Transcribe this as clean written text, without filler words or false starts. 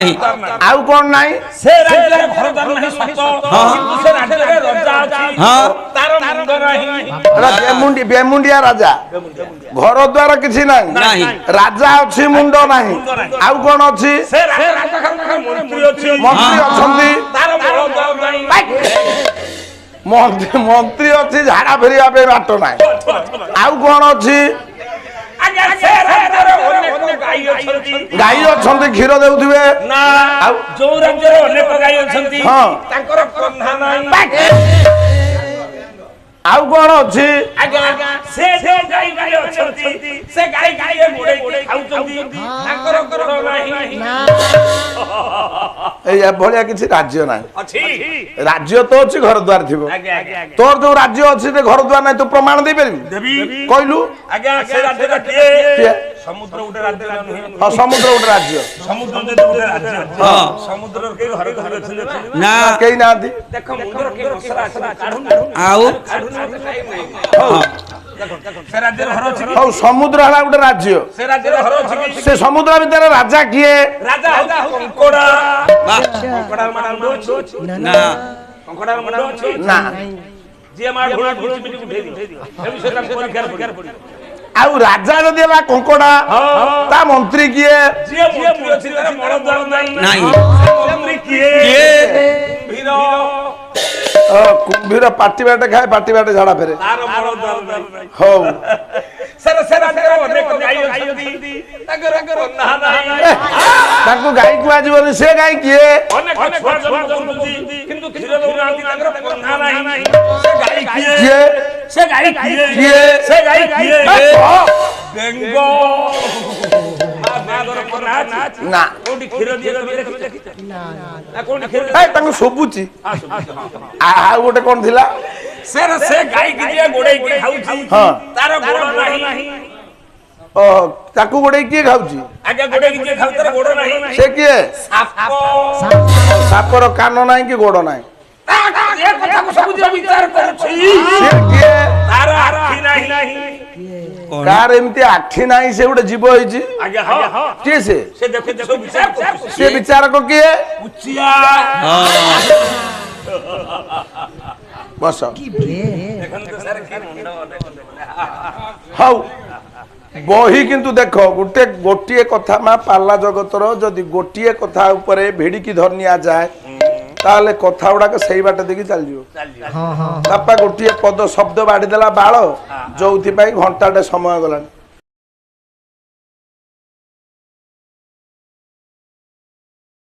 आउ कौन नहीं से राज्य घरद्वार नहीं सत किंतु से राज्य रे राजा अछि तार मुंड नहीं बेमुंडिया राजा घर द्वार किसी नहीं राजा अच्छी मुंड नहीं आउ कौन अच्छी से राजा मंत्री अछि मंत्री तार बल नहीं मंत्री अच्छी झाड़ा फेरिया पे बाट ना आउ कौन अच्छी आज्ञा से राज्य रे अनेक गाई अछि गाई अच्छी क्षीर देउथिबे ना जो राज्य रे अनेक गाई अछि तांकर कन्हा नाही आउ कौन अच्छी आज्ञा से गाई गाई अछि से गाई गाई मोड़े खाउछंती तांकर गोड़ नाही ए भलिया किछि राज्य नाही अछि राज्य तो अछि घर द्वार थिबो तोर जो राज्य अछि ते घर द्वार नाही तो प्रमाण दे परबी देबी कहलु आज्ञा से राज्य रे के समुद्र उडे राज्य नहीं हां समुद्र उडे राज्य समुद्र जे उडे राज्य हां समुद्र के घर घर अछि ना केई ना दी देखो मुंडर के रसरा काढू आउ से राज्य रे घर अछि हौ समुद्र हला उडे राज्य से राज्य रे घर अछि से समुद्र भीतर राजा किए राजा कंकोड़ा कंकोड़ा माडा ना कंकोड़ा माडा ना जे माड घोड़ा घोड़ी मिटी उठे दियो ए विषय काम परीक्षा पड़ी आउ राजा जदि बा कंकोड़ा ता मंत्री किए जे मंत्री अछि तार मळ द्वार नाही मंत्री किए वीर कुंभीर पाटी बाटे खाए पाटी बाटे झाड़ा फेरे तार मळ द्वार नाही हो सर राज्य अनेक गाई अछि ताकर कन्हा नाही ताको गाई को आजीवन से गाई किए अनेक छुआ जन्म करउती किंतु क्षीर दउनांती ताकर कन्हा नाही से गाई किए से गाई किए से गाई किए बेंगो बागर कन्हा ना कोडी क्षीर दिए तो देखि ना कोडी क्षीर ए ताको सोबुची आ गोटे कोन थिला से गाई की जे गोडे की खाउची हां तार गोड़ नाही ओ ताको गोडे किए खाउची आगे गोडे की जे खाउ तार गोड़ नाही से किए साप सापर कान नाही कि गोड़ नाही ए कथा को सब जे विचार करछि से किए तार आखी नाही कार एमती आखी नाही से गोटे जीव होईची आगे हां के से देखो सब विचार करछि से विचार को किए उचिया बस देखन तो सर की मुंड हौ बही किंतु देखो गोटे गोटिए कथा मा पाला जगतर जदि गोटिए कथा ऊपर भिड़िकी धरनिया जाए ताले कथा गुड़ाक सही बाटे देखि चल जिवो तापा गोटिए पद शब्द बाड़ी देला बाळ जोउथि पई घंटाटे समय गलानी